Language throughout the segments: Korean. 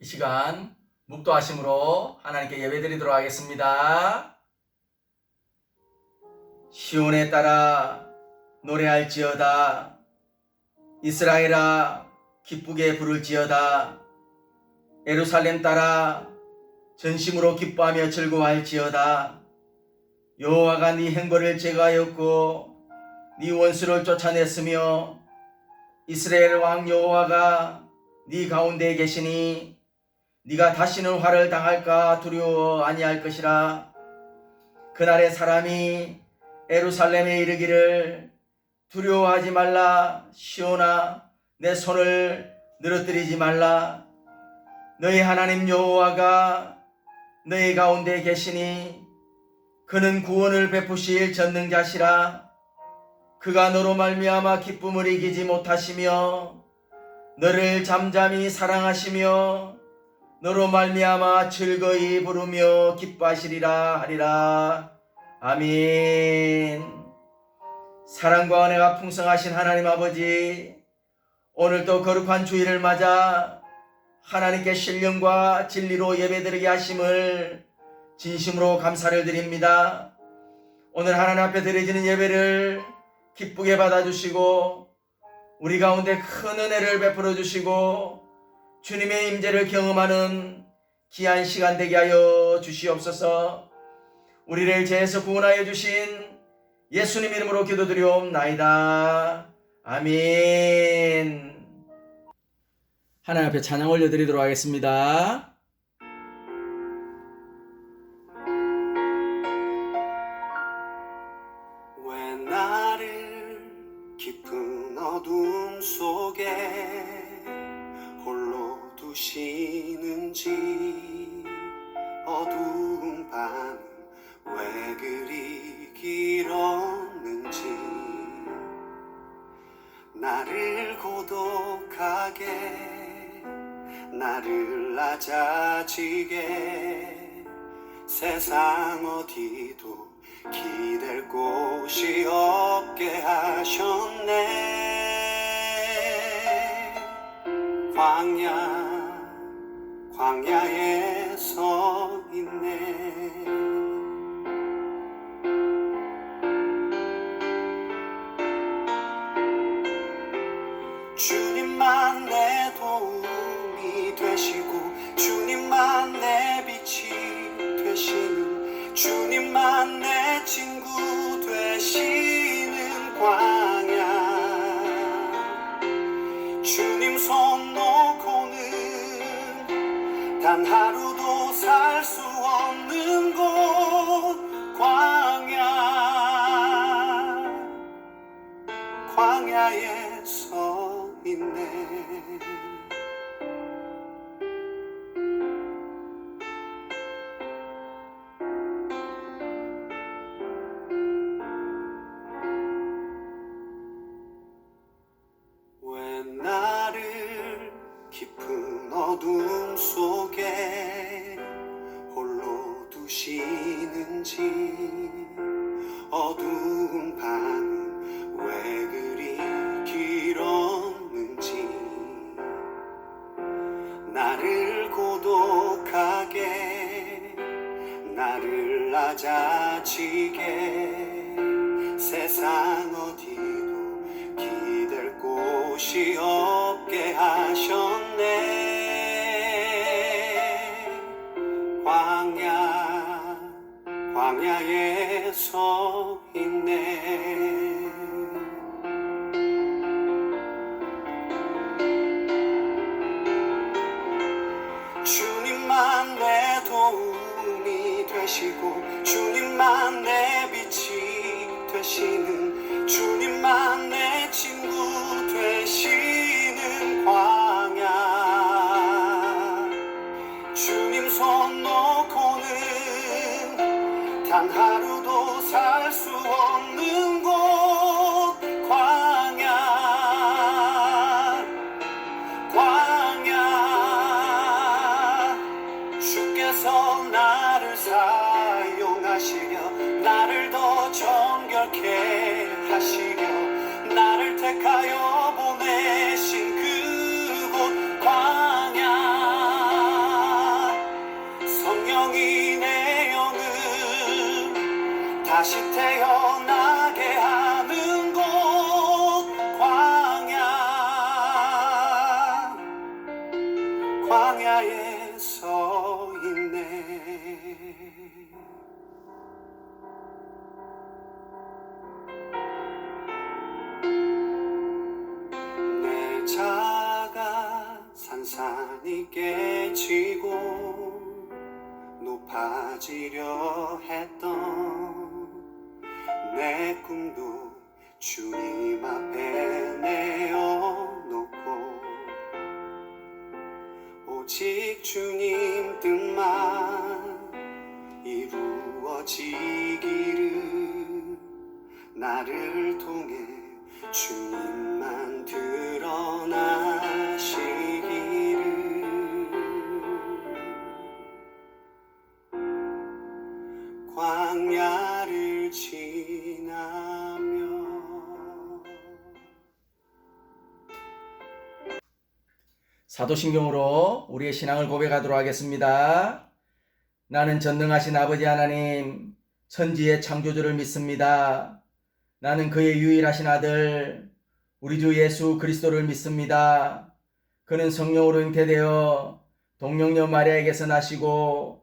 이 시간 묵도하심으로 하나님께 예배드리도록 하겠습니다. 시온에 따라 노래할지어다. 이스라엘아 기쁘게 부를지어다. 예루살렘 따라 전심으로 기뻐하며 즐거워할지어다. 여호와가 네 행벌을 제거하였고 네 원수를 쫓아냈으며 이스라엘 왕 여호와가 네 가운데에 계시니 네가 다시는 화를 당할까 두려워 아니할 것이라. 그날에 사람이 예루살렘에 이르기를 두려워하지 말라. 시온아 내 손을 늘어뜨리지 말라. 너희 하나님 여호와가 너희 가운데 계시니 그는 구원을 베푸실 전능자시라. 그가 너로 말미암아 기쁨을 이기지 못하시며 너를 잠잠히 사랑하시며 너로 말미암아 즐거이 부르며 기뻐하시리라 하리라. 아멘. 사랑과 은혜가 풍성하신 하나님 아버지, 오늘도 거룩한 주일을 맞아 하나님께 신령과 진리로 예배드리게 하심을 진심으로 감사를 드립니다. 오늘 하나님 앞에 드려지는 예배를 기쁘게 받아주시고 우리 가운데 큰 은혜를 베풀어 주시고 주님의 임재를 경험하는 귀한 시간 되게 하여 주시옵소서. 우리를 죄에서 구원하여 주신 예수님 이름으로 기도드리옵나이다. 아멘. 하나님 앞에 찬양 올려드리도록 하겠습니다. 왜 나를 깊은 어둠 속에 홀로 두시는지, 어두운 밤은 왜 그리 길었는지, 나를 고독하게 나를 낮아지게 세상 어디도 기댈 곳이 없게 하셨네. 광야에 서 있네. 주님만 내 도움이 되시고 주님만 내 빛이 되시는, 주님만 내 친구 되시는 광야. 주님 손 놓고는 단 하루도 살 수 없는 곳, 광야에 서 있네. 왜 나를 깊은 어둠 속에 홀로 두시는지, 어두운 밤은 왜 그리 길었는지, 나를 고독하게 나를 낮아지게 세상 어디도 기댈 곳이 없게 하셨네. 광야에 서 있네. 주님만 내 도움이 되시고 주님만 내 빛이 되시는, 주님만 내 친구 되시는 광야. 주님 손 놓고는 단 하루도 살 수 없는 곳, 광야. 주께서 나를 사용하시려, 나를 더 정결케 하시려, 나를 택하여 보내신 그곳 광야. 다시 태어나게 하는 곳 광야에 서 있네. 내 자가 산산이 깨지고 높아지려 했던 내 꿈도 주님 앞에 내어놓고 오직 주님 뜻만 이루어지기를 나를 통해 주님만 드러나시기를 광야를 지나며. 사도신경으로 우리의 신앙을 고백하도록 하겠습니다. 나는 전능하신 아버지 하나님, 천지의 창조주를 믿습니다. 나는 그의 유일하신 아들, 우리 주 예수 그리스도를 믿습니다. 그는 성령으로 잉태되어 동정녀 마리아에게서 나시고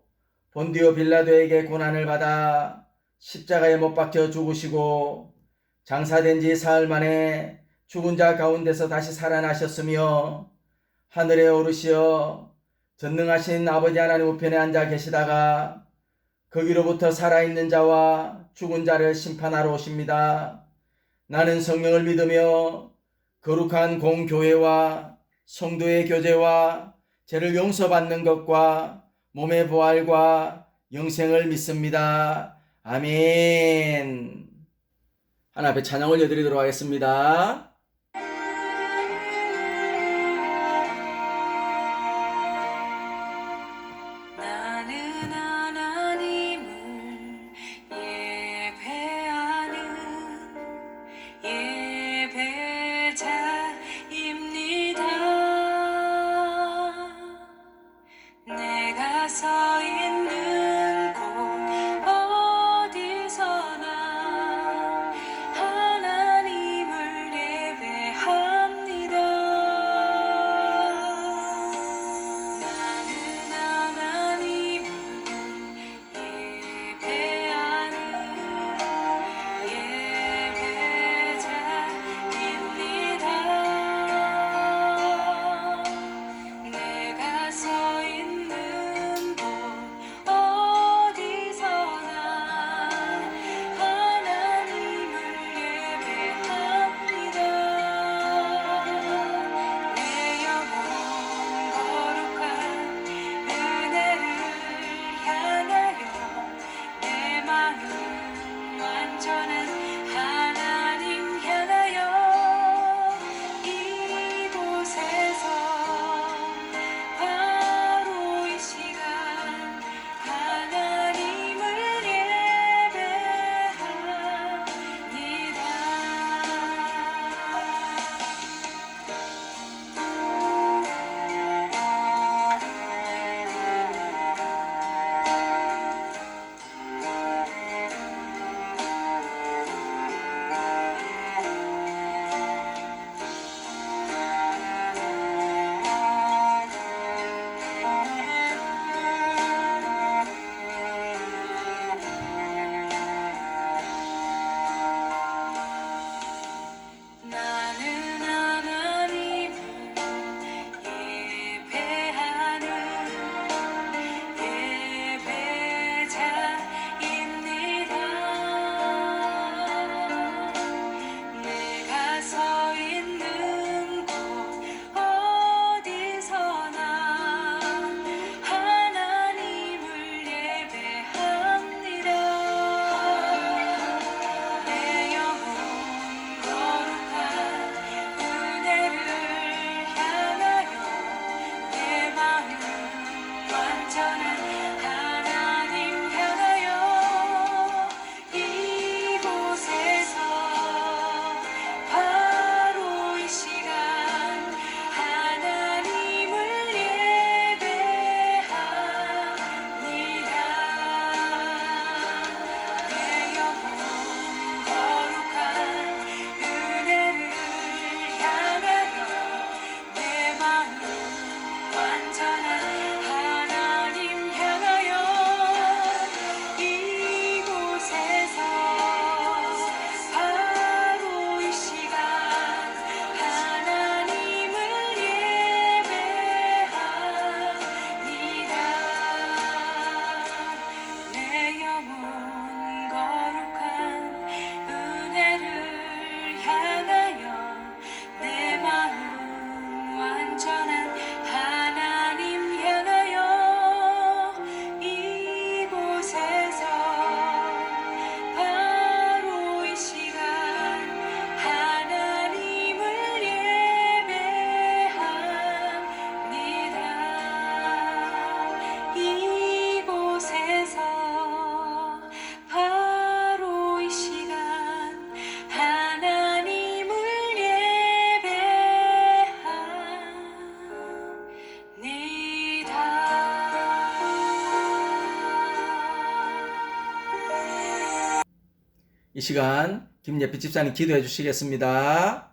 본디오 빌라도에게 고난을 받아 십자가에 못 박혀 죽으시고 장사된 지 사흘 만에 죽은 자 가운데서 다시 살아나셨으며 하늘에 오르시어 전능하신 아버지 하나님 우편에 앉아 계시다가 거기로부터 살아있는 자와 죽은 자를 심판하러 오십니다. 나는 성령을 믿으며 거룩한 공교회와 성도의 교제와 죄를 용서받는 것과 몸의 부활과 영생을 믿습니다. 아멘. 하나님 앞에 찬양 올려드리도록 하겠습니다. 나는 하나님을 예배하는 예배자입니다. 내가 서 있는 곳 어디서나 하나님을 이 시간 김예피 집사님 기도해 주시겠습니다.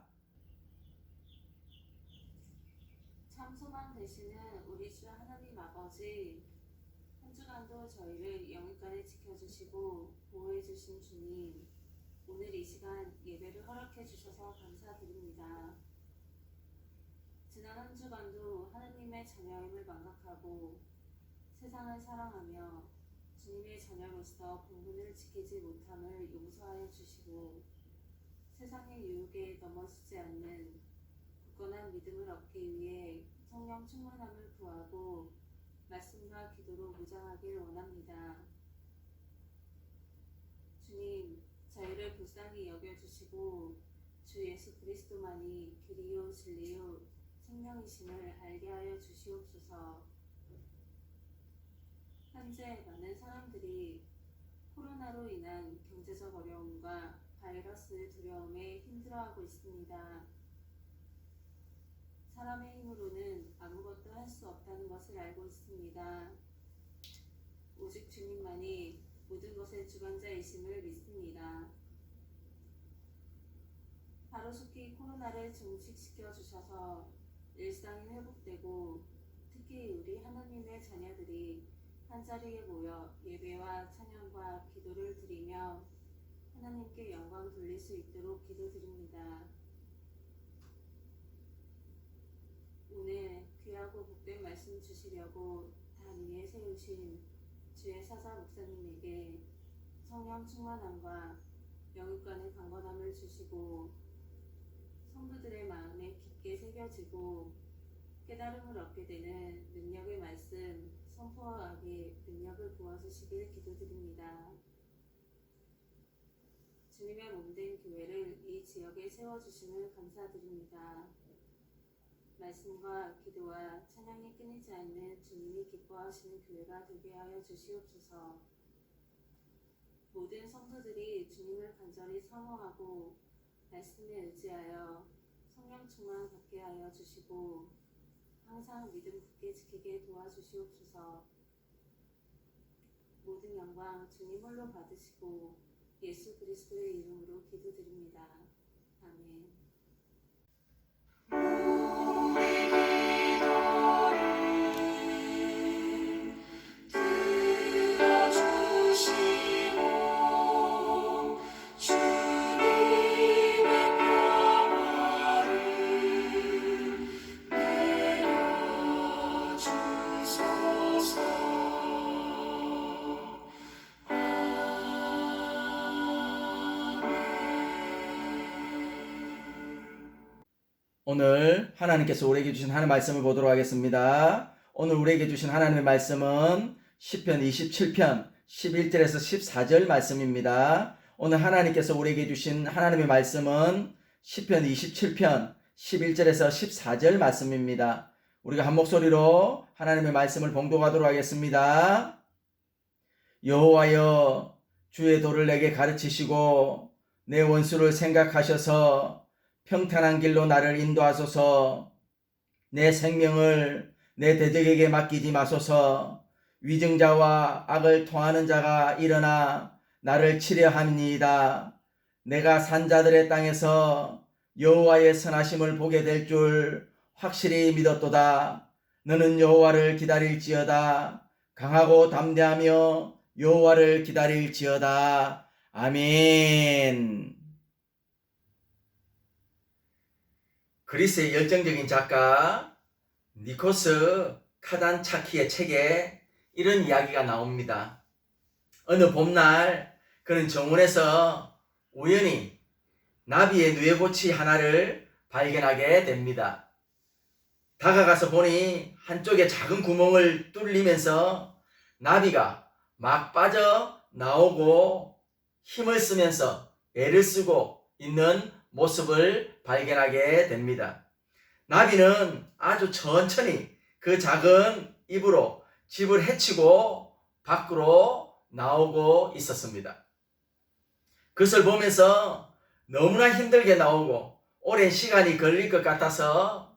참소만 되시는 우리 주 하나님 아버지, 한 주간도 저희를 영육간에 지켜주시고 보호해주신 주님, 오늘 이 시간 예배를 허락해 주셔서 감사드립니다. 지난 한 주간도 하나님의 자녀임을 망각하고 세상을 사랑하며 주님의 자녀로서 본분을 지키지 못함을 용서하여 주시고 세상의 유혹에 넘어지지 않는 굳건한 믿음을 얻기 위해 성령 충만함을 구하고 말씀과 기도로 무장하길 원합니다. 주님, 저희를 불쌍히 여겨주시고 주 예수 그리스도만이 길이요 진리요 생명이심을 알게 하여 주시옵소서. 현재 많은 사람들이 코로나로 인한 경제적 어려움과 바이러스 두려움에 힘들어하고 있습니다. 사람의 힘으로는 아무것도 할 수 없다는 것을 알고 있습니다. 오직 주님만이 모든 것의 주관자이심을 믿습니다. 하루속히 코로나를 종식시켜 주셔서 일상이 회복되고 특히 우리 하나님의 자녀들이 한자리에 모여 예배와 찬양과 기도를 드리며 하나님께 영광 돌릴 수 있도록 기도드립니다. 오늘 귀하고 복된 말씀 주시려고 단 위에 세우신 주의 사사 목사님에게 성령 충만함과 영육간의 강건함을 주시고 성도들의 마음에 깊게 새겨지고 깨달음을 얻게 되는 능력의 말씀 선포하기에 능력을 부어주시길 기도드립니다. 주님의 몸된 교회를 이 지역에 세워주심을 감사드립니다. 말씀과 기도와 찬양이 끊이지 않는 주님이 기뻐하시는 교회가 되게 하여 주시옵소서. 모든 성도들이 주님을 간절히 사모하고 말씀에 의지하여 성령 충만 받게 하여 주시고 항상 믿음 굳게 지키게 도와주시옵소서. 모든 영광 주님 홀로 받으시고 예수 그리스도의 이름으로 기도드립니다. 아멘. 오늘 하나님께서 우리에게 주신 하나님의 말씀을 보도록 하겠습니다. 오늘 우리에게 주신 하나님의 말씀은 시편 27편 11절에서 14절 말씀입니다. 오늘 하나님께서 우리에게 주신 하나님의 말씀은 시편 27편 11절에서 14절 말씀입니다. 우리가 한 목소리로 하나님의 말씀을 봉독하도록 하겠습니다. 여호와여, 주의 도를 내게 가르치시고 내 원수를 생각하셔서 평탄한 길로 나를 인도하소서. 내 생명을 내 대적에게 맡기지 마소서. 위증자와 악을 통하는 자가 일어나 나를 치려 함이니이다. 내가 산자들의 땅에서 여호와의 선하심을 보게 될 줄 확실히 믿었도다. 너는 여호와를 기다릴지어다. 강하고 담대하며 여호와를 기다릴지어다. 아멘. 그리스의 열정적인 작가 니코스 카단차키의 책에 이런 이야기가 나옵니다. 어느 봄날 그는 정원에서 우연히 나비의 뇌고치 하나를 발견하게 됩니다. 다가가서 보니 한쪽에 작은 구멍을 뚫리면서 나비가 막 빠져나오고 힘을 쓰면서 애를 쓰고 있는 모습을 발견하게 됩니다. 나비는 아주 천천히 그 작은 입으로 집을 헤치고 밖으로 나오고 있었습니다. 그것을 보면서 너무나 힘들게 나오고 오랜 시간이 걸릴 것 같아서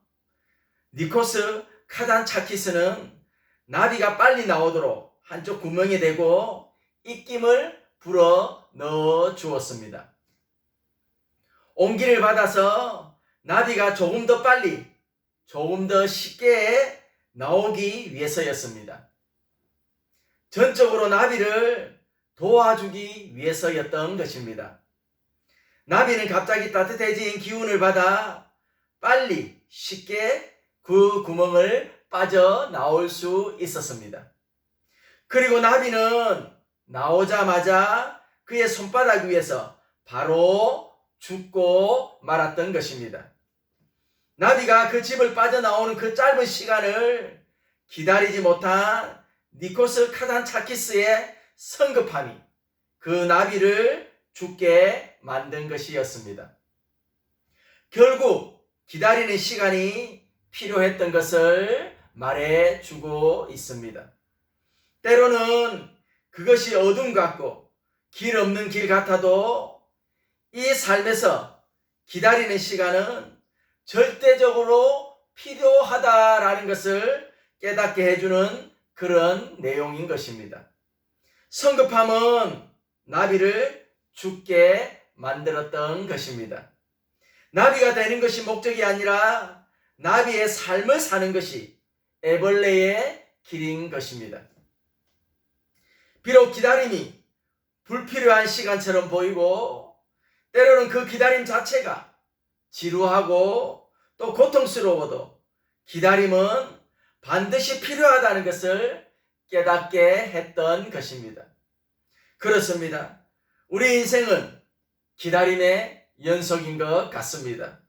니코스 카단차키스는 나비가 빨리 나오도록 한쪽 구멍에 대고 입김을 불어 넣어 주었습니다. 온기를 받아서 나비가 조금 더 빨리, 조금 더 쉽게 나오기 위해서였습니다. 전적으로 나비를 도와주기 위해서였던 것입니다. 나비는 갑자기 따뜻해진 기운을 받아 빨리 쉽게 그 구멍을 빠져나올 수 있었습니다. 그리고 나비는 나오자마자 그의 손바닥 위에서 바로 죽고 말았던 것입니다. 나비가 그 집을 빠져나오는 그 짧은 시간을 기다리지 못한 니코스 카잔차키스의 성급함이 그 나비를 죽게 만든 것이었습니다. 결국 기다리는 시간이 필요했던 것을 말해주고 있습니다. 때로는 그것이 어둠 같고 길 없는 길 같아도 이 삶에서 기다리는 시간은 절대적으로 필요하다라는 것을 깨닫게 해주는 그런 내용인 것입니다. 성급함은 나비를 죽게 만들었던 것입니다. 나비가 되는 것이 목적이 아니라 나비의 삶을 사는 것이 애벌레의 길인 것입니다. 비록 기다림이 불필요한 시간처럼 보이고 때로는 그 기다림 자체가 지루하고 또 고통스러워도 기다림은 반드시 필요하다는 것을 깨닫게 했던 것입니다. 그렇습니다. 우리 인생은 기다림의 연속인 것 같습니다.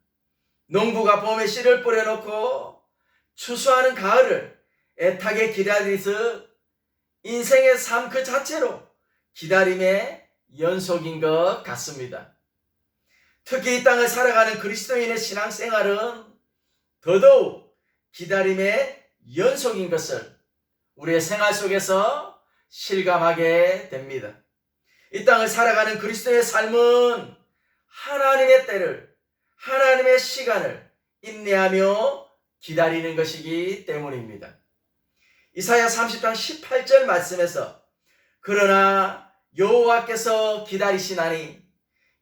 농부가 봄에 씨를 뿌려놓고 추수하는 가을을 애타게 기다리듯 인생의 삶 그 자체로 기다림의 연속인 것 같습니다. 특히 이 땅을 살아가는 그리스도인의 신앙생활은 더더욱 기다림의 연속인 것을 우리의 생활 속에서 실감하게 됩니다. 이 땅을 살아가는 그리스도의 삶은 하나님의 때를, 하나님의 시간을 인내하며 기다리는 것이기 때문입니다. 이사야 30장 18절 말씀에서 그러나 여호와께서 기다리시나니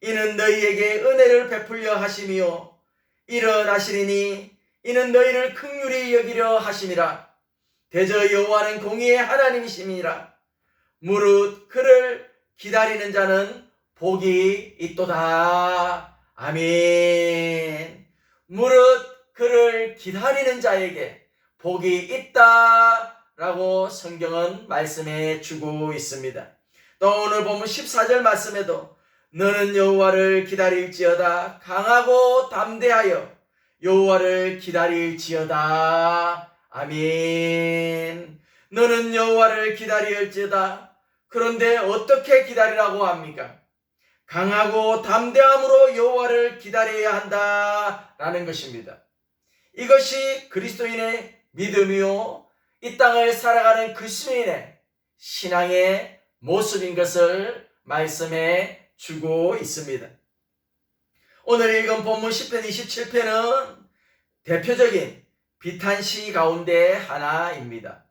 이는 너희에게 은혜를 베풀려 하심이요 일어나시리니 이는 너희를 긍휼히 여기려 하심이라. 대저 여호와는 공의의 하나님이심이라. 무릇 그를 기다리는 자는 복이 있도다. 아멘. 무릇 그를 기다리는 자에게 복이 있다라고 성경은 말씀해 주고 있습니다. 또 오늘 본문 14절 말씀에도 너는 여호와를 기다릴지어다 강하고 담대하여 여호와를 기다릴지어다. 아멘. 너는 여호와를 기다릴지어다. 그런데 어떻게 기다리라고 합니까? 강하고 담대함으로 여호와를 기다려야 한다라는 것입니다. 이것이 그리스도인의 믿음이요 이 땅을 살아가는 그리스도인의 신앙의 모습인 것을 말씀해 주고 있습니다. 오늘 읽은 본문 10편 27편은 대표적인 비탄시 가운데 하나입니다.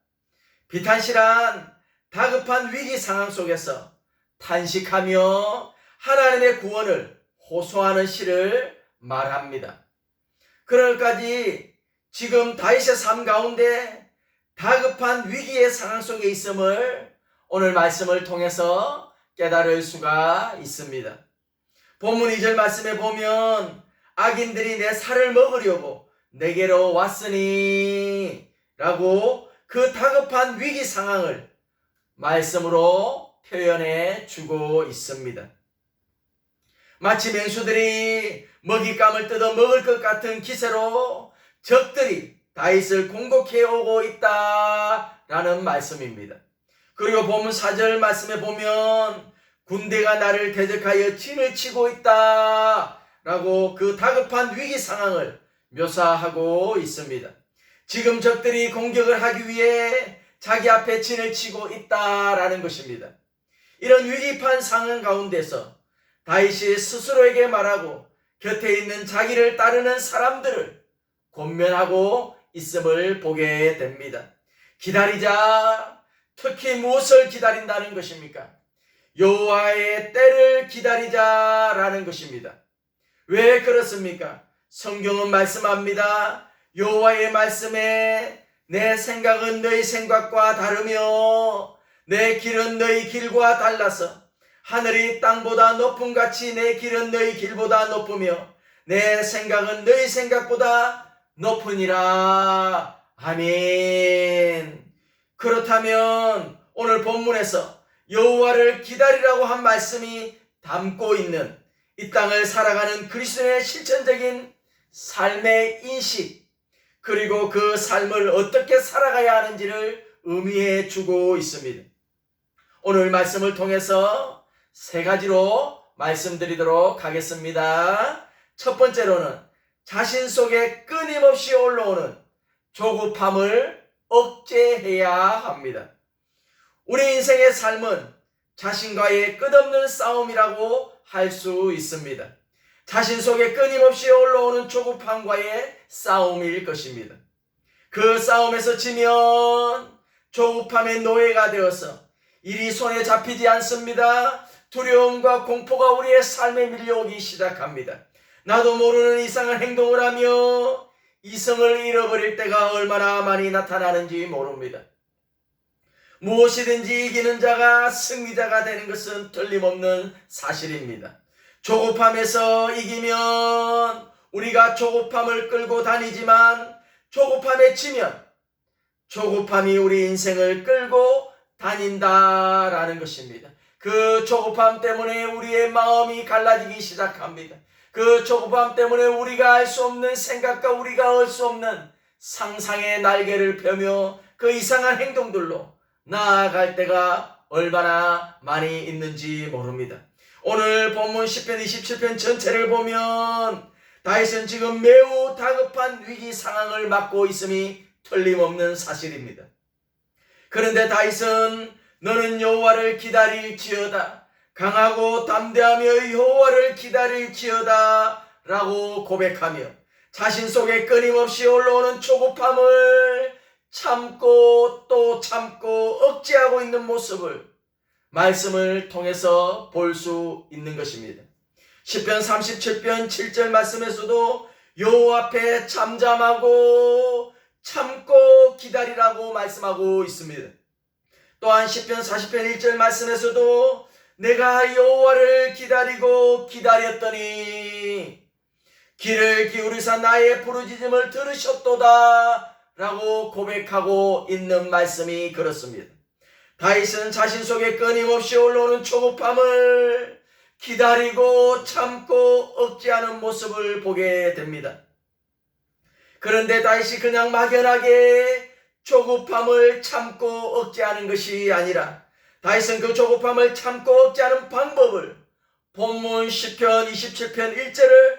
비탄시란 다급한 위기 상황 속에서 탄식하며 하나님의 구원을 호소하는 시를 말합니다. 그럴까지 지금 다윗의 삶 가운데 다급한 위기의 상황 속에 있음을 오늘 말씀을 통해서 깨달을 수가 있습니다. 본문 2절 말씀에 보면 악인들이 내 살을 먹으려고 내게로 왔으니 라고 그 다급한 위기 상황을 말씀으로 표현해 주고 있습니다. 마치 맹수들이 먹잇감을 뜯어 먹을 것 같은 기세로 적들이 다윗을 공격해 오고 있다라는 말씀입니다. 그리고 본문 4절 말씀에 보면 군대가 나를 대적하여 진을 치고 있다라고 그 다급한 위기 상황을 묘사하고 있습니다. 지금 적들이 공격을 하기 위해 자기 앞에 진을 치고 있다라는 것입니다. 이런 위기판 상황 가운데서 다윗이 스스로에게 말하고 곁에 있는 자기를 따르는 사람들을 권면하고 있음을 보게 됩니다. 기다리자. 특히 무엇을 기다린다는 것입니까? 여호와의 때를 기다리자라는 것입니다. 왜 그렇습니까? 성경은 말씀합니다. 여호와의 말씀에 내 생각은 너희 생각과 다르며 내 길은 너희 길과 달라서 하늘이 땅보다 높음같이 내 길은 너희 길보다 높으며 내 생각은 너희 생각보다 높으니라. 아멘. 그렇다면 오늘 본문에서 여호와를 기다리라고 한 말씀이 담고 있는 이 땅을 살아가는 그리스도인의 실천적인 삶의 인식, 그리고 그 삶을 어떻게 살아가야 하는지를 의미해 주고 있습니다. 오늘 말씀을 통해서 세 가지로 말씀드리도록 하겠습니다. 첫 번째로는 자신 속에 끊임없이 올라오는 조급함을 억제해야 합니다. 우리 인생의 삶은 자신과의 끝없는 싸움이라고 할 수 있습니다. 자신 속에 끊임없이 올라오는 조급함과의 싸움일 것입니다. 그 싸움에서 지면 조급함의 노예가 되어서 일이 손에 잡히지 않습니다. 두려움과 공포가 우리의 삶에 밀려오기 시작합니다. 나도 모르는 이상한 행동을 하며 이성을 잃어버릴 때가 얼마나 많이 나타나는지 모릅니다. 무엇이든지 이기는 자가 승리자가 되는 것은 틀림없는 사실입니다. 조급함에서 이기면 우리가 조급함을 끌고 다니지만 조급함에 지면 조급함이 우리 인생을 끌고 다닌다라는 것입니다. 그 조급함 때문에 우리의 마음이 갈라지기 시작합니다. 그 조급함 때문에 우리가 알 수 없는 생각과 우리가 알 수 없는 상상의 날개를 펴며 그 이상한 행동들로 나아갈 때가 얼마나 많이 있는지 모릅니다. 오늘 본문 시편 27편 전체를 보면 다윗은 지금 매우 다급한 위기 상황을 맞고 있음이 틀림없는 사실입니다. 그런데 다윗은 너는 여호와를 기다릴지어다, 강하고 담대하며 여호와를 기다릴지어다 라고 고백하며 자신 속에 끊임없이 올라오는 조급함을 참고 또 참고 억제하고 있는 모습을 말씀을 통해서 볼 수 있는 것입니다. 시편 37편 7절 말씀에서도 여호와 앞에 잠잠하고 참고 기다리라고 말씀하고 있습니다. 또한 시편 40편 1절 말씀에서도 내가 여호와를 기다리고 기다렸더니 귀를 기울이사 나의 부르짖음을 들으셨도다 라고 고백하고 있는 말씀이 그렇습니다. 다윗은 자신 속에 끊임없이 올라오는 조급함을 기다리고 참고 억제하는 모습을 보게 됩니다. 그런데 다윗이 그냥 막연하게 조급함을 참고 억제하는 것이 아니라 다윗은 그 조급함을 참고 억제하는 방법을 본문 시편 27편 1절을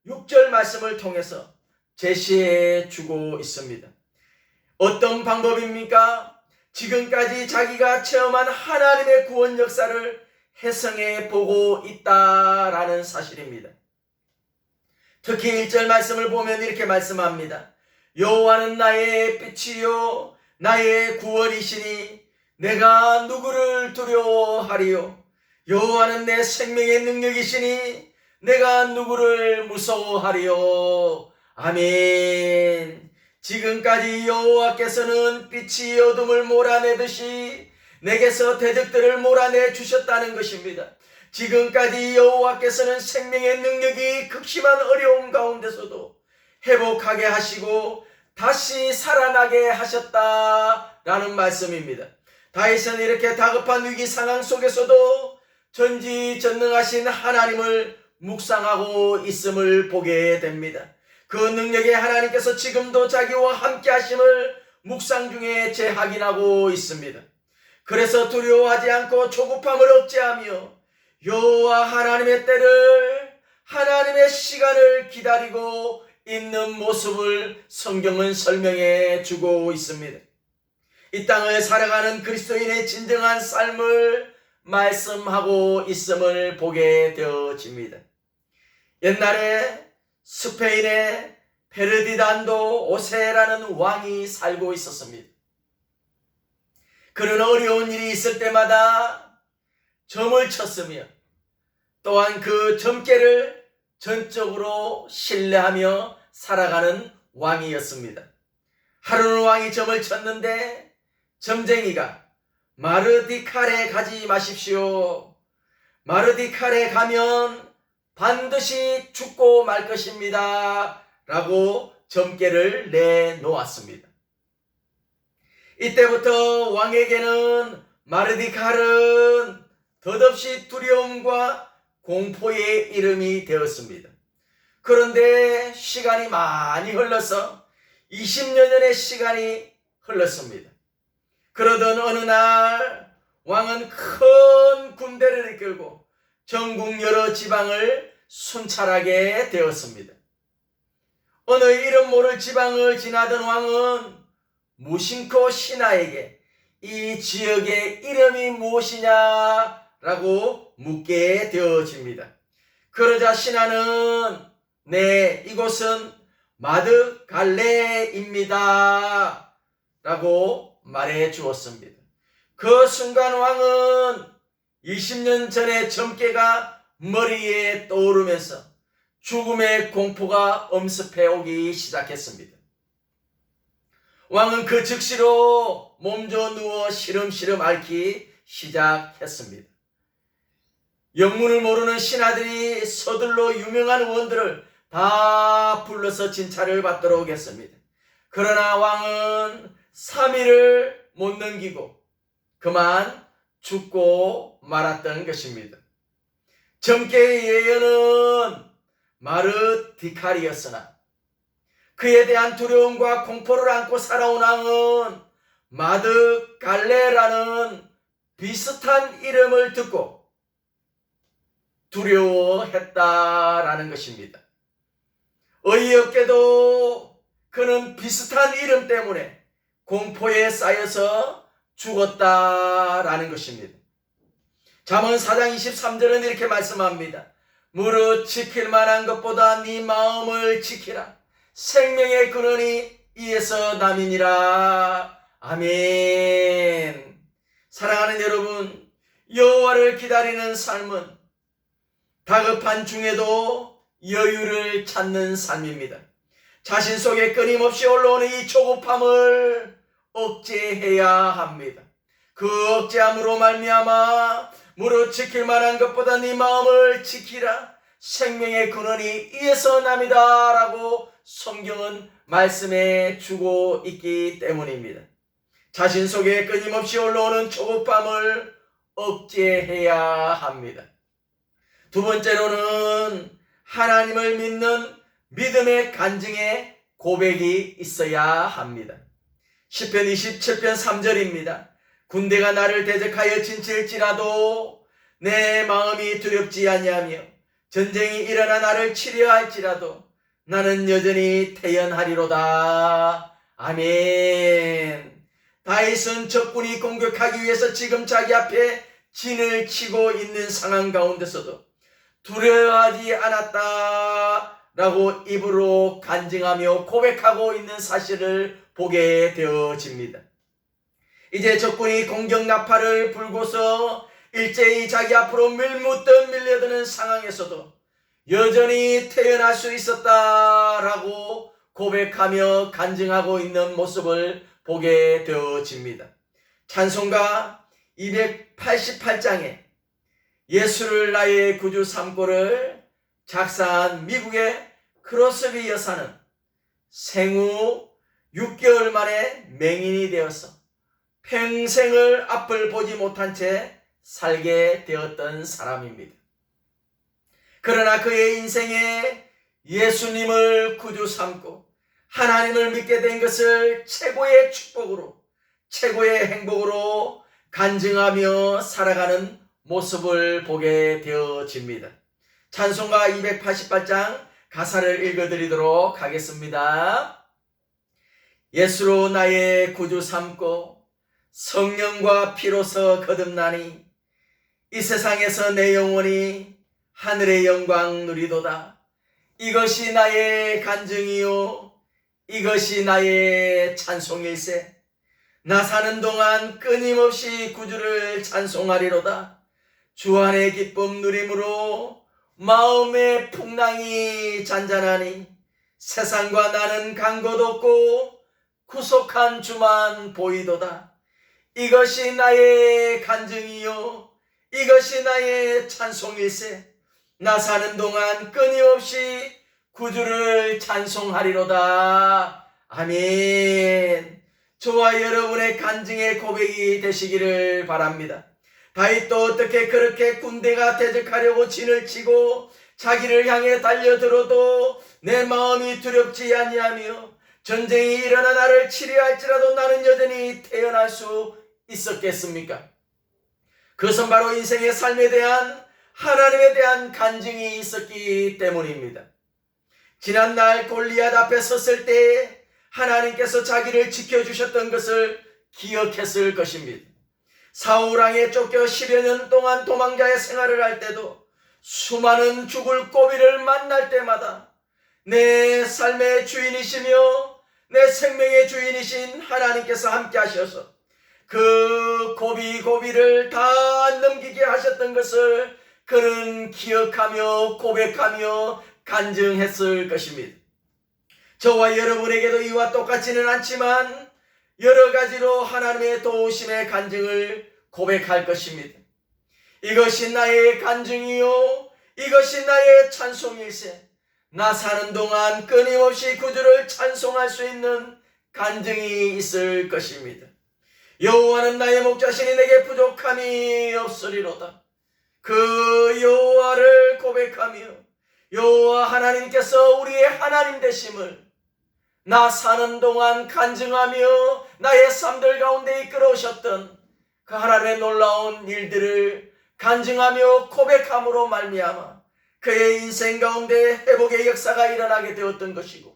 6절 말씀을 통해서 제시해 주고 있습니다. 어떤 방법입니까? 지금까지 자기가 체험한 하나님의 구원 역사를 해석해 보고 있다라는 사실입니다. 특히 1절 말씀을 보면 이렇게 말씀합니다. 여호와는 나의 빛이요 나의 구원이시니 내가 누구를 두려워하리요. 여호와는 내 생명의 능력이시니 내가 누구를 무서워하리요. 아멘. 지금까지 여호와께서는 빛이 어둠을 몰아내듯이 내게서 대적들을 몰아내 주셨다는 것입니다. 지금까지 여호와께서는 생명의 능력이 극심한 어려움 가운데서도 회복하게 하시고 다시 살아나게 하셨다라는 말씀입니다. 다윗은 이렇게 다급한 위기 상황 속에서도 전지전능하신 하나님을 묵상하고 있음을 보게 됩니다. 그 능력의 하나님께서 지금도 자기와 함께 하심을 묵상 중에 재확인하고 있습니다. 그래서 두려워하지 않고 조급함을 억제하며 여호와 하나님의 때를, 하나님의 시간을 기다리고 있는 모습을 성경은 설명해 주고 있습니다. 이 땅을 살아가는 그리스도인의 진정한 삶을 말씀하고 있음을 보게 되어집니다. 옛날에 스페인의 페르디난도 5세라는 왕이 살고 있었습니다. 그는 어려운 일이 있을 때마다 점을 쳤으며 또한 그 점괘를 전적으로 신뢰하며 살아가는 왕이었습니다. 하루는 왕이 점을 쳤는데 점쟁이가 마르디칼에 가지 마십시오. 마르디칼에 가면 반드시 죽고 말 것입니다. 라고 점괘를 내놓았습니다. 이때부터 왕에게는 마르디칼은 덧없이 두려움과 공포의 이름이 되었습니다. 그런데 시간이 많이 흘러서 20여 년의 시간이 흘렀습니다. 그러던 어느 날 왕은 큰 군대를 이끌고 전국 여러 지방을 순찰하게 되었습니다. 어느 이름 모를 지방을 지나던 왕은 무심코 신하에게 이 지역의 이름이 무엇이냐라고 묻게 되어집니다. 그러자 신하는 네, 이곳은 마드갈레입니다 라고 말해 주었습니다. 그 순간 왕은 20년 전의 점괘가 머리에 떠오르면서 죽음의 공포가 엄습해 오기 시작했습니다. 왕은 그 즉시로 몸져 누워 시름시름 앓기 시작했습니다. 영문을 모르는 신하들이 서둘러 유명한 의원들을 다 불러서 진찰을 받도록 했습니다. 그러나 왕은 3일을 못 넘기고 그만 죽고 말았던 것입니다. 점괘의 예언은 마르디칼이었으나 그에 대한 두려움과 공포를 안고 살아온 왕은 마드갈레라는 비슷한 이름을 듣고 두려워했다라는 것입니다. 어이없게도 그는 비슷한 이름 때문에 공포에 쌓여서 죽었다라는 것입니다. 잠언 4장 23절은 이렇게 말씀합니다. 무릇 지킬 만한 것보다 네 마음을 지키라. 생명의 근원이 이에서 남이니라. 아멘. 사랑하는 여러분, 여호와를 기다리는 삶은 다급한 중에도 여유를 찾는 삶입니다. 자신 속에 끊임없이 올라오는 이 조급함을 억제해야 합니다. 그 억제함으로 말미암아 무릇 지킬 만한 것보다 네 마음을 지키라. 생명의 근원이 이에서 남이다 라고 성경은 말씀해 주고 있기 때문입니다. 자신 속에 끊임없이 올라오는 조급함을 억제해야 합니다. 두 번째로는 하나님을 믿는 믿음의 간증의 고백이 있어야 합니다. 시편 27편 3절입니다. 군대가 나를 대적하여 진칠지라도 내 마음이 두렵지 아니하며 전쟁이 일어나 나를 치려 할지라도 나는 여전히 태연하리로다. 아멘. 다윗은 적군이 공격하기 위해서 지금 자기 앞에 진을 치고 있는 상황 가운데서도 두려워하지 않았다라고 입으로 간증하며 고백하고 있는 사실을 보게 되어집니다. 이제 적군이 공격 나팔을 불고서 일제히 자기 앞으로 밀려드는 상황에서도 여전히 태어날 수 있었다라고 고백하며 간증하고 있는 모습을 보게 되어집니다. 찬송가 288장에 예수를 나의 구주 삼고를 작사한 미국의 크로스비 여사는 생후 6개월 만에 맹인이 되어서 평생을 앞을 보지 못한 채 살게 되었던 사람입니다. 그러나 그의 인생에 예수님을 구주 삼고 하나님을 믿게 된 것을 최고의 축복으로, 최고의 행복으로 간증하며 살아가는 모습을 보게 되어집니다. 찬송가 288장 가사를 읽어드리도록 하겠습니다. 예수로 나의 구주 삼고 성령과 피로서 거듭나니 이 세상에서 내 영혼이 하늘의 영광 누리도다. 이것이 나의 간증이요 이것이 나의 찬송일세. 나 사는 동안 끊임없이 구주를 찬송하리로다. 주 안의 기쁨 누림으로 마음의 풍랑이 잔잔하니 세상과 나는 간 곳 없고 구속한 주만 보이도다. 이것이 나의 간증이요 이것이 나의 찬송일세. 나 사는 동안 끊임없이 구주를 찬송하리로다. 아멘. 저와 여러분의 간증의 고백이 되시기를 바랍니다. 다윗도 어떻게 그렇게 군대가 대적하려고 진을 치고 자기를 향해 달려들어도 내 마음이 두렵지 아니하며 전쟁이 일어나 나를 치려 할지라도 나는 여전히 태어날 수 있었겠습니까? 그것은 바로 인생의 삶에 대한 하나님에 대한 간증이 있었기 때문입니다. 지난날 골리앗 앞에 섰을 때 하나님께서 자기를 지켜주셨던 것을 기억했을 것입니다. 사울 왕에 쫓겨 10여 년 동안 도망자의 생활을 할 때도 수많은 죽을 고비를 만날 때마다 내 삶의 주인이시며 내 생명의 주인이신 하나님께서 함께 하셔서 그 고비를 다 넘기게 하셨던 것을 그는 기억하며 고백하며 간증했을 것입니다. 저와 여러분에게도 이와 똑같지는 않지만 여러 가지로 하나님의 도우심의 간증을 고백할 것입니다. 이것이 나의 간증이요 이것이 나의 찬송일세. 나 사는 동안 끊임없이 구주를 찬송할 수 있는 간증이 있을 것입니다. 여호와는 나의 목자시니 내게 부족함이 없으리로다. 그 여호와를 고백하며 여호와 하나님께서 우리의 하나님 되심을 나 사는 동안 간증하며 나의 삶들 가운데 이끌어오셨던 그 하나님의 놀라운 일들을 간증하며 고백함으로 말미암아 그의 인생 가운데 회복의 역사가 일어나게 되었던 것이고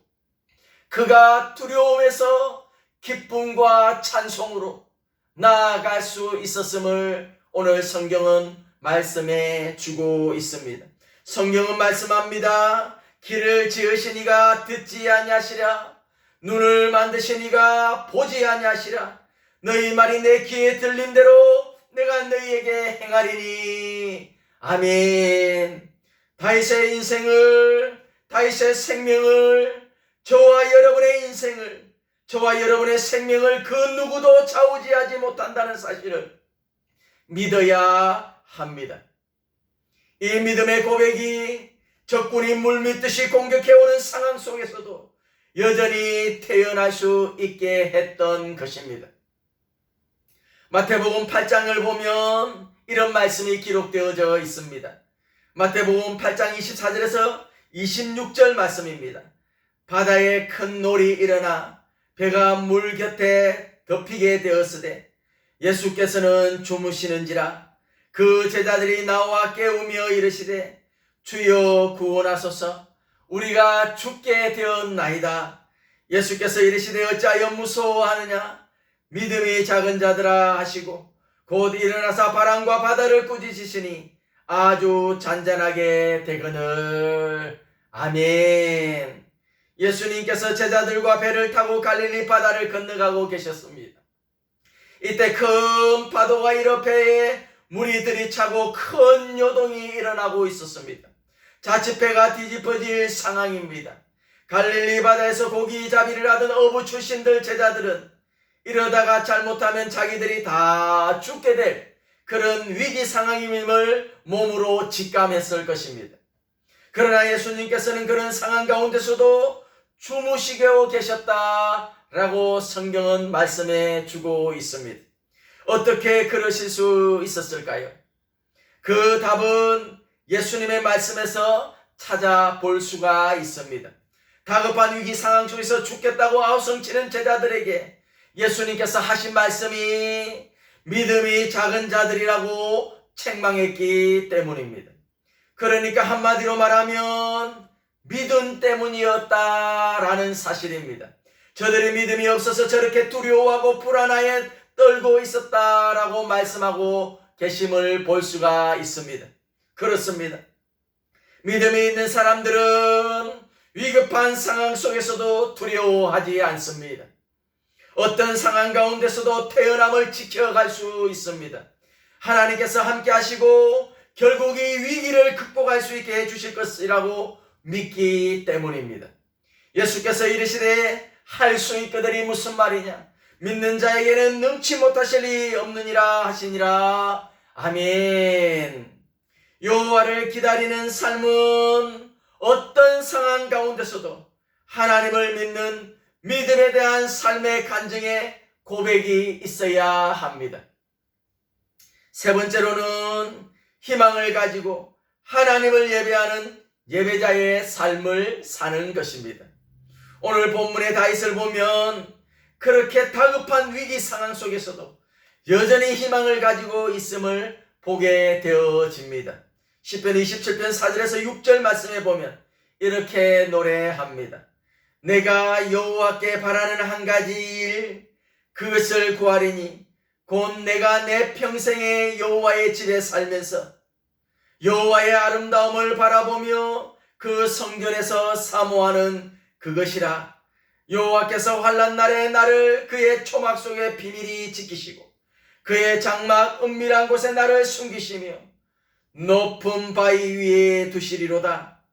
그가 두려움에서 기쁨과 찬송으로 나아갈 수 있었음을 오늘 성경은 말씀해 주고 있습니다. 성경은 말씀합니다. 길을 지으신 이가 듣지 아니하시랴 눈을 만드신 이가 보지 아니하시랴 너희 말이 내 귀에 들린 대로 내가 너희에게 행하리니. 아멘. 다윗의 인생을 다윗의 생명을 저와 여러분의 인생을 저와 여러분의 생명을 그 누구도 좌우지하지 못한다는 사실을 믿어야 합니다. 이 믿음의 고백이 적군이 물밀듯이 공격해오는 상황 속에서도 여전히 태어날 수 있게 했던 것입니다. 마태복음 8장을 보면 이런 말씀이 기록되어져 있습니다. 마태복음 8장 24절에서 26절 말씀입니다. 바다에 큰 놀이 일어나 배가 물 곁에 덮이게 되었으되 예수께서는 주무시는지라 그 제자들이 나와 깨우며 이르시되 주여 구원하소서 우리가 죽게 되었나이다. 예수께서 이르시되 어찌하여 무서워하느냐 믿음이 작은 자들아 하시고 곧 일어나사 바람과 바다를 꾸짖으시니 아주 잔잔하게 되거늘. 아멘. 예수님께서 제자들과 배를 타고 갈릴리 바다를 건너가고 계셨습니다. 이때 큰 파도가 일어 배에 물이 들이차고 큰 요동이 일어나고 있었습니다. 자칫 배가 뒤집어질 상황입니다. 갈릴리 바다에서 고기잡이를 하던 어부 출신들 제자들은 이러다가 잘못하면 자기들이 다 죽게 될 그런 위기 상황임을 몸으로 직감했을 것입니다. 그러나 예수님께서는 그런 상황 가운데서도 주무시고 계셨다라고 성경은 말씀해 주고 있습니다. 어떻게 그러실 수 있었을까요? 그 답은 예수님의 말씀에서 찾아볼 수가 있습니다. 다급한 위기 상황 속에서 죽겠다고 아우성치는 제자들에게 예수님께서 하신 말씀이 믿음이 작은 자들이라고 책망했기 때문입니다. 그러니까 한마디로 말하면 믿음 때문이었다라는 사실입니다. 저들의 믿음이 없어서 저렇게 두려워하고 불안하게 떨고 있었다라고 말씀하고 계심을 볼 수가 있습니다. 그렇습니다. 믿음이 있는 사람들은 위급한 상황 속에서도 두려워하지 않습니다. 어떤 상황 가운데서도 태어남을 지켜갈 수 있습니다. 하나님께서 함께 하시고 결국 이 위기를 극복할 수 있게 해주실 것이라고 믿기 때문입니다. 예수께서 이르시되 할 수 있거든이 무슨 말이냐? 믿는 자에게는 능치 못하실 리 없느니라 하시니라. 아멘. 여호와를 기다리는 삶은 어떤 상황 가운데서도 하나님을 믿는 믿음에 대한 삶의 간증의 고백이 있어야 합니다. 세 번째로는 희망을 가지고 하나님을 예배하는 예배자의 삶을 사는 것입니다. 오늘 본문의 다윗을 보면 그렇게 다급한 위기 상황 속에서도 여전히 희망을 가지고 있음을 보게 되어집니다. 시편 27편 4절에서 6절 말씀에 보면 이렇게 노래합니다. 내가 여호와께 바라는 한 가지 일 그것을 구하리니 곧 내가 내 평생에 여호와의 집에 살면서 여호와의 아름다움을 바라보며 그 성전에서 사모하는 그것이라. 여호와께서 환난 날에 나를 그의 초막 속에 비밀히 지키시고 그의 장막 은밀한 곳에 나를 숨기시며 높은 바위 위에 두시리로다.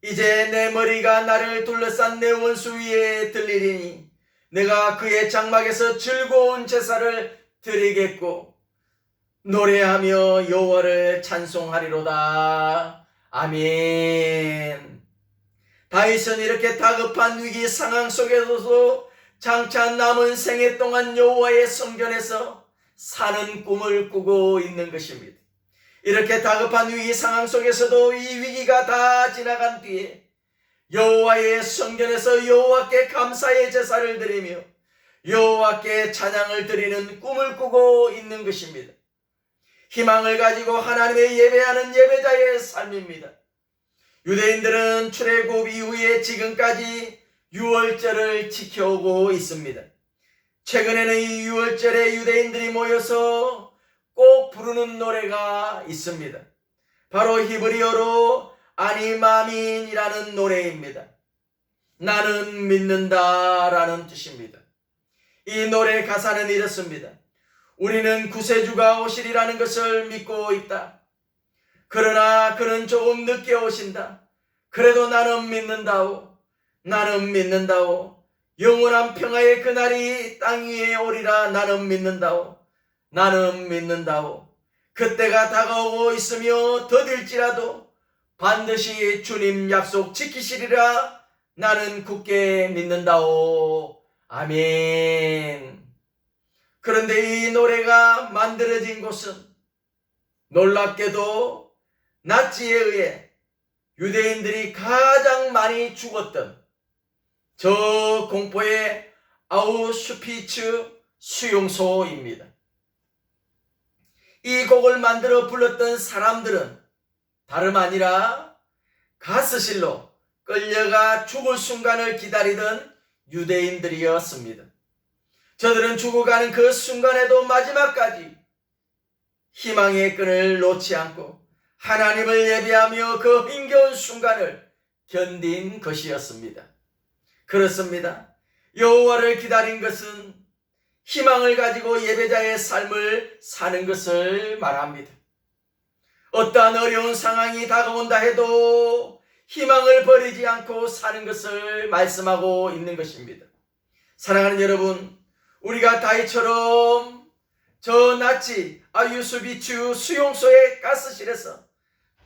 이제 내 머리가 나를 둘러싼 내 원수 위에 들리리니 내가 그의 장막에서 즐거운 제사를 드리겠고 노래하며 여호와를 찬송하리로다. 아멘. 다윗은 이렇게 다급한 위기 상황 속에서도 장차 남은 생애 동안 여호와의 성전에서 사는 꿈을 꾸고 있는 것입니다. 이렇게 다급한 위기 상황 속에서도 이 위기가 다 지나간 뒤에 여호와의 성전에서 여호와께 감사의 제사를 드리며 여호와께 찬양을 드리는 꿈을 꾸고 있는 것입니다. 희망을 가지고 하나님의 예배하는 예배자의 삶입니다. 유대인들은 출애굽 이후에 지금까지 유월절을 지켜오고 있습니다. 최근에는 이 유월절에 유대인들이 모여서 꼭 부르는 노래가 있습니다. 바로 히브리어로 아니마민이라는 노래입니다. 나는 믿는다라는 뜻입니다. 이 노래 가사는 이렇습니다. 우리는 구세주가 오시리라는 것을 믿고 있다. 그러나 그는 조금 늦게 오신다. 그래도 나는 믿는다오. 나는 믿는다오. 영원한 평화의 그날이 땅 위에 오리라. 나는 믿는다오. 나는 믿는다오. 그때가 다가오고 있으며 더딜지라도 반드시 주님 약속 지키시리라. 나는 굳게 믿는다오. 아멘. 그런데 이 노래가 만들어진 곳은 놀랍게도 나치에 의해 유대인들이 가장 많이 죽었던 저 공포의 아우슈피츠 수용소입니다. 이 곡을 만들어 불렀던 사람들은 다름 아니라 가스실로 끌려가 죽을 순간을 기다리던 유대인들이었습니다. 저들은 죽어가는 그 순간에도 마지막까지 희망의 끈을 놓지 않고 하나님을 예배하며 그 힘겨운 순간을 견딘 것이었습니다. 그렇습니다. 여호와를 기다린 것은 희망을 가지고 예배자의 삶을 사는 것을 말합니다. 어떠한 어려운 상황이 다가온다 해도 희망을 버리지 않고 사는 것을 말씀하고 있는 것입니다. 사랑하는 여러분, 우리가 다윗처럼 저 나치 아우슈비츠 수용소의 가스실에서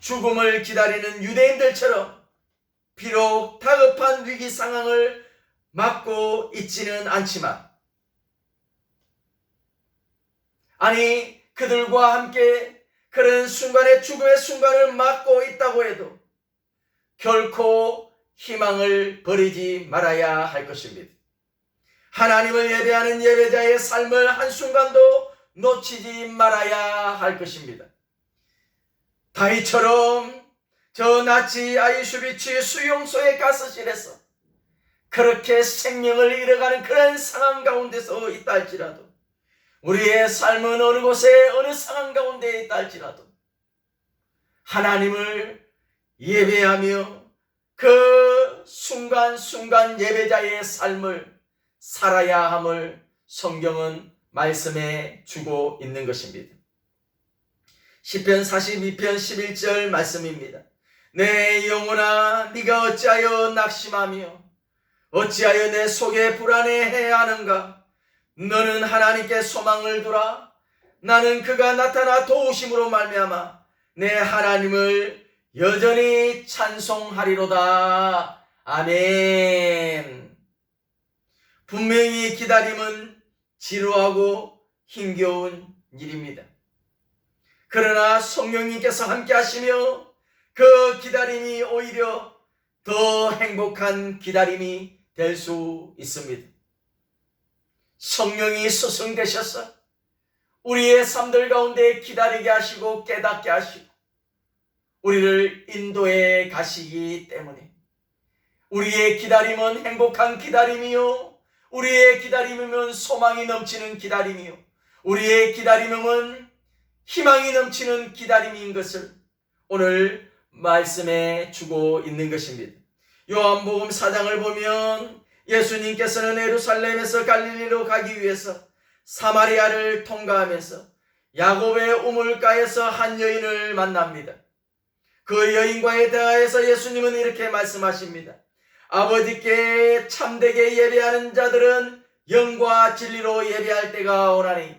죽음을 기다리는 유대인들처럼 비록 다급한 위기 상황을 맞고 있지는 않지만 아니 그들과 함께 그런 순간에 죽음의 순간을 맞고 있다고 해도 결코 희망을 버리지 말아야 할 것입니다. 하나님을 예배하는 예배자의 삶을 한순간도 놓치지 말아야 할 것입니다. 다윗처럼 저 나치 아우슈비츠 수용소의 가스실에서 그렇게 생명을 잃어가는 그런 상황 가운데서 있다 할지라도 우리의 삶은 어느 곳에 어느 상황 가운데 있다 할지라도 하나님을 예배하며 그 순간순간 예배자의 삶을 살아야 함을 성경은 말씀해 주고 있는 것입니다. 시편 42편 11절 말씀입니다. 내 영혼아 네가 어찌하여 낙심하며 어찌하여 내 속에 불안해하는가. 너는 하나님께 소망을 두라. 나는 그가 나타나 도우심으로 말미암아 내 하나님을 여전히 찬송하리로다. 아멘. 분명히 기다림은 지루하고 힘겨운 일입니다. 그러나 성령님께서 함께 하시며 그 기다림이 오히려 더 행복한 기다림이 될 수 있습니다. 성령이 스승되셔서 우리의 삶들 가운데 기다리게 하시고 깨닫게 하시고 우리를 인도해 가시기 때문에 우리의 기다림은 행복한 기다림이요, 우리의 기다림이면 소망이 넘치는 기다림이요, 우리의 기다림은 희망이 넘치는 기다림인 것을 오늘 말씀해 주고 있는 것입니다. 요한복음 4장을 보면 예수님께서는 예루살렘에서 갈릴리로 가기 위해서 사마리아를 통과하면서 야곱의 우물가에서 한 여인을 만납니다. 그 여인과의 대화에서 예수님은 이렇게 말씀하십니다. 아버지께 참되게 예배하는 자들은 영과 진리로 예배할 때가 오나니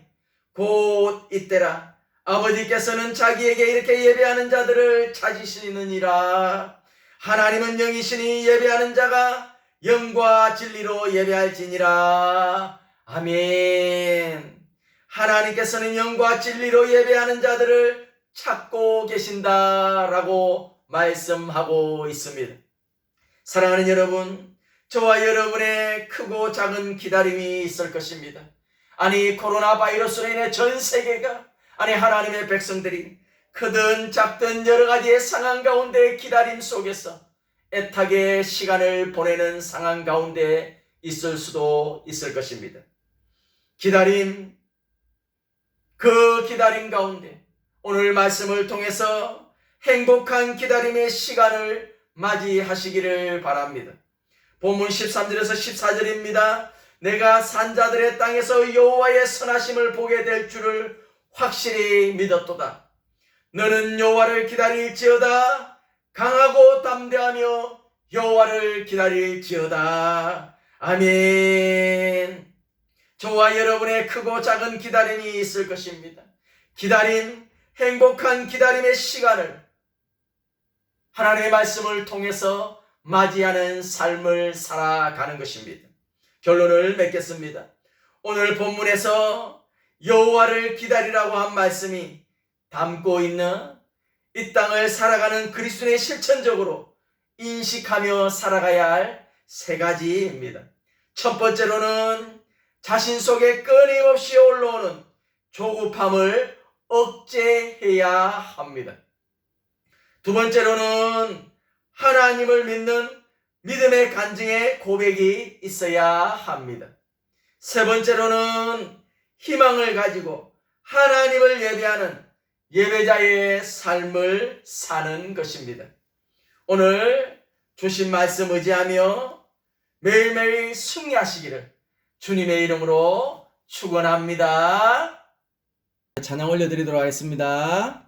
곧 이때라. 아버지께서는 자기에게 이렇게 예배하는 자들을 찾으시느니라. 하나님은 영이시니 예배하는 자가 영과 진리로 예배할지니라. 아멘. 하나님께서는 영과 진리로 예배하는 자들을 찾고 계신다라고 말씀하고 있습니다. 사랑하는 여러분, 저와 여러분의 크고 작은 기다림이 있을 것입니다. 아니, 코로나 바이러스로 인해 전 세계가, 아니 하나님의 백성들이 크든 작든 여러 가지의 상황 가운데 기다림 속에서 애타게 시간을 보내는 상황 가운데 있을 수도 있을 것입니다. 기다림, 그 기다림 가운데 오늘 말씀을 통해서 행복한 기다림의 시간을 맞이하시기를 바랍니다. 본문 13절에서 14절입니다. 내가 산자들의 땅에서 여호와의 선하심을 보게 될 줄을 확실히 믿었도다. 너는 여호와를 기다릴지어다. 강하고 담대하며 여호와를 기다릴지어다. 아멘. 저와 여러분의 크고 작은 기다림이 있을 것입니다. 기다림, 행복한 기다림의 시간을 하나님의 말씀을 통해서 맞이하는 삶을 살아가는 것입니다. 결론을 맺겠습니다. 오늘 본문에서 여호와를 기다리라고 한 말씀이 담고 있는 이 땅을 살아가는 그리스도인의 실천적으로 인식하며 살아가야 할 세 가지입니다. 첫 번째로는 자신 속에 끊임없이 올라오는 조급함을 억제해야 합니다. 두 번째로는 하나님을 믿는 믿음의 간증의 고백이 있어야 합니다. 세 번째로는 희망을 가지고 하나님을 예배하는 예배자의 삶을 사는 것입니다. 오늘 주신 말씀 의지하며 매일매일 승리하시기를 주님의 이름으로 축원합니다. 찬양 올려드리도록 하겠습니다.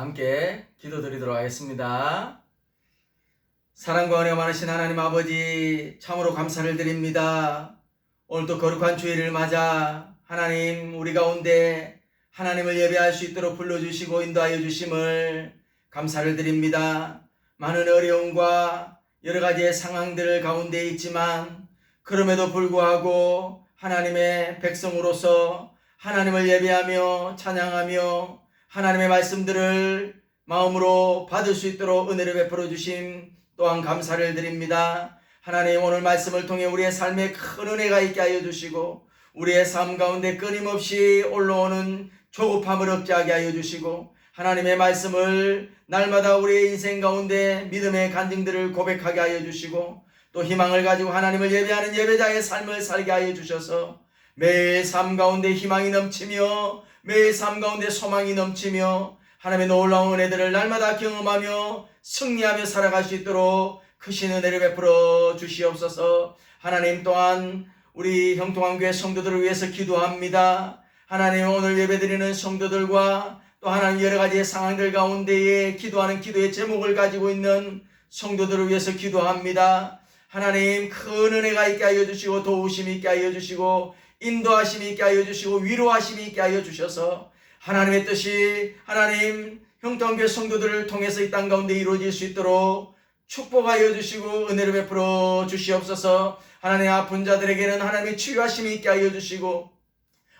함께 기도드리도록 하겠습니다. 사랑과 은혜 많으신 하나님 아버지, 참으로 감사를 드립니다. 오늘도 거룩한 주일을 맞아 하나님 우리 가운데 하나님을 예배할 수 있도록 불러주시고 인도하여 주심을 감사를 드립니다. 많은 어려움과 여러 가지의 상황들 가운데 있지만 그럼에도 불구하고 하나님의 백성으로서 하나님을 예배하며 찬양하며 하나님의 말씀들을 마음으로 받을 수 있도록 은혜를 베풀어 주심 또한 감사를 드립니다. 하나님 오늘 말씀을 통해 우리의 삶에 큰 은혜가 있게 하여 주시고 우리의 삶 가운데 끊임없이 올라오는 조급함을 억제하게 하여 주시고 하나님의 말씀을 날마다 우리의 인생 가운데 믿음의 간증들을 고백하게 하여 주시고 또 희망을 가지고 하나님을 예배하는 예배자의 삶을 살게 하여 주셔서 매일 삶 가운데 희망이 넘치며 매일 삶 가운데 소망이 넘치며 하나님의 놀라운 은혜들을 날마다 경험하며 승리하며 살아갈 수 있도록 크신 은혜를 베풀어 주시옵소서. 하나님 또한 우리 형통한교회 성도들을 위해서 기도합니다. 하나님 오늘 예배드리는 성도들과 또 하나님 여러 가지의 상황들 가운데에 기도하는 기도의 제목을 가지고 있는 성도들을 위해서 기도합니다. 하나님 큰 은혜가 있게 하여 주시고 도우심이 있게 하여 주시고 인도하심이 있게 하여 주시고 위로하심이 있게 하여 주셔서 하나님의 뜻이 하나님 형통한교회 성도들을 통해서 이 땅 가운데 이루어질 수 있도록 축복하여 주시고 은혜를 베풀어 주시옵소서. 하나님 아픈 자들에게는 하나님의 치유하심이 있게 하여 주시고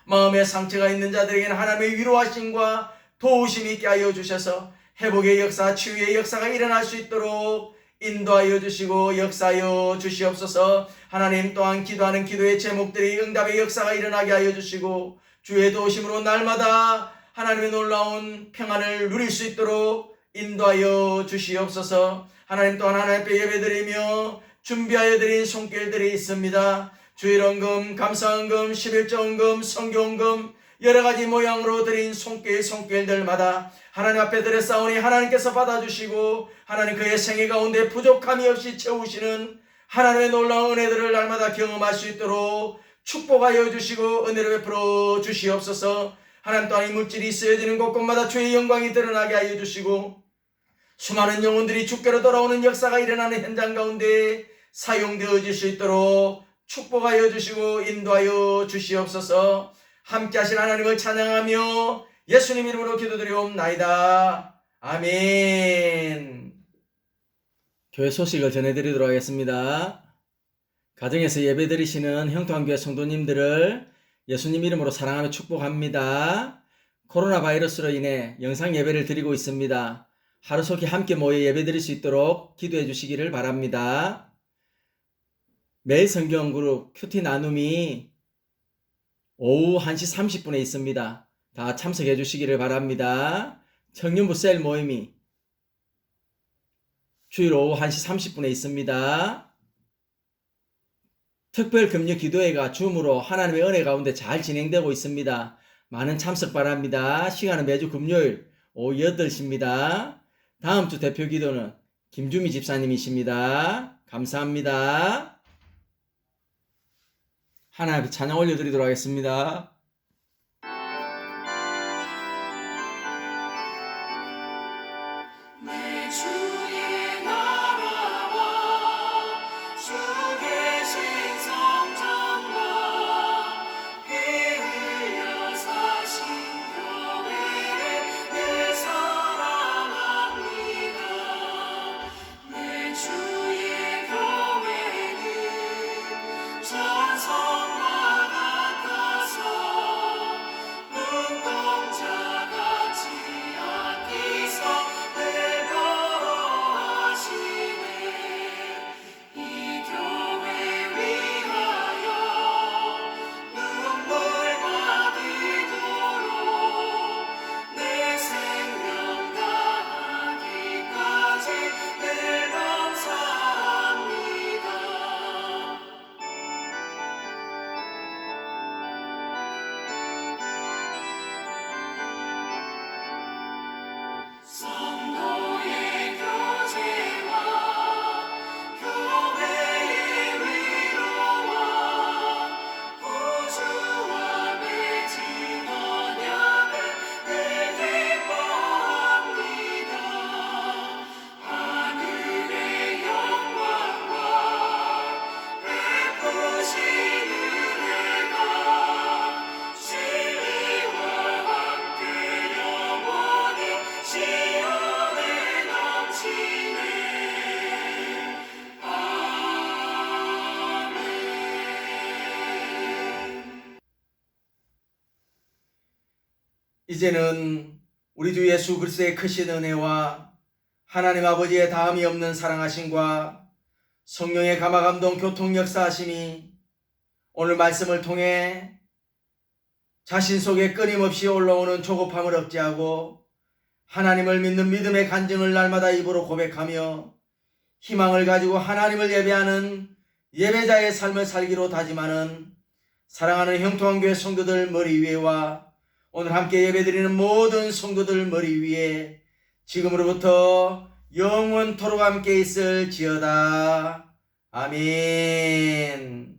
마음에 상처가 있는 자들에게는 하나님의 위로하심과 도우심이 있게 하여 주셔서 회복의 역사, 치유의 역사가 일어날 수 있도록 인도하여 주시고 역사하여 주시옵소서. 하나님 또한 기도하는 기도의 제목들이 응답의 역사가 일어나게 하여 주시고 주의 도우심으로 날마다 하나님의 놀라운 평안을 누릴 수 있도록 인도하여 주시옵소서. 하나님 또한 하나님 앞에 예배드리며 준비하여 드린 손길들이 있습니다. 주일원금, 감사원금, 11조원금, 성교원금 여러 가지 모양으로 드린 손길들마다 하나님 앞에 드렸사오니 하나님께서 받아주시고 하나님 그의 생애 가운데 부족함이 없이 채우시는 하나님의 놀라운 은혜들을 날마다 경험할 수 있도록 축복하여 주시고 은혜를 베풀어 주시옵소서. 하나님 또한 이 물질이 쓰여지는 곳곳마다 주의 영광이 드러나게 하여 주시고 수많은 영혼들이 주께로 돌아오는 역사가 일어나는 현장 가운데 사용되어질 수 있도록 축복하여 주시고 인도하여 주시옵소서. 함께 하신 하나님을 찬양하며 예수님 이름으로 기도드리옵나이다. 아멘. 교회 소식을 전해드리도록 하겠습니다. 가정에서 예배드리시는 형통한교회 성도님들을 예수님 이름으로 사랑하며 축복합니다. 코로나 바이러스로 인해 영상 예배를 드리고 있습니다. 하루속히 함께 모여 예배드릴 수 있도록 기도해 주시기를 바랍니다. 매일 성경그룹 큐티 나눔이 오후 1시 30분에 있습니다. 다 참석해 주시기를 바랍니다. 청년부 셀 모임이 주일 오후 1시 30분에 있습니다. 특별 금요 기도회가 줌으로 하나님의 은혜 가운데 잘 진행되고 있습니다. 많은 참석 바랍니다. 시간은 매주 금요일 오후 8시입니다. 다음 주 대표 기도는 김주미 집사님이십니다. 감사합니다. 하나님 앞에 찬양 올려드리도록 하겠습니다. 내 주의 나라와 주 계신 성전과 피 흘려 사신 교회를 늘 사랑합니다. 내 주의 교회는 전성과 같아서 이제는 우리 주 예수 그리스도의 크신 은혜와 하나님 아버지의 다함이 없는 사랑하심과 성령의 감화감동 교통 역사하심이 오늘 말씀을 통해 자신 속에 끊임없이 올라오는 조급함을 억제하고 하나님을 믿는 믿음의 간증을 날마다 입으로 고백하며 희망을 가지고 하나님을 예배하는 예배자의 삶을 살기로 다짐하는 사랑하는 형통한교회 성도들 머리 위에와 오늘 함께 예배드리는 모든 성도들 머리 위에 지금으로부터 영원토록 함께 있을지어다. 아멘.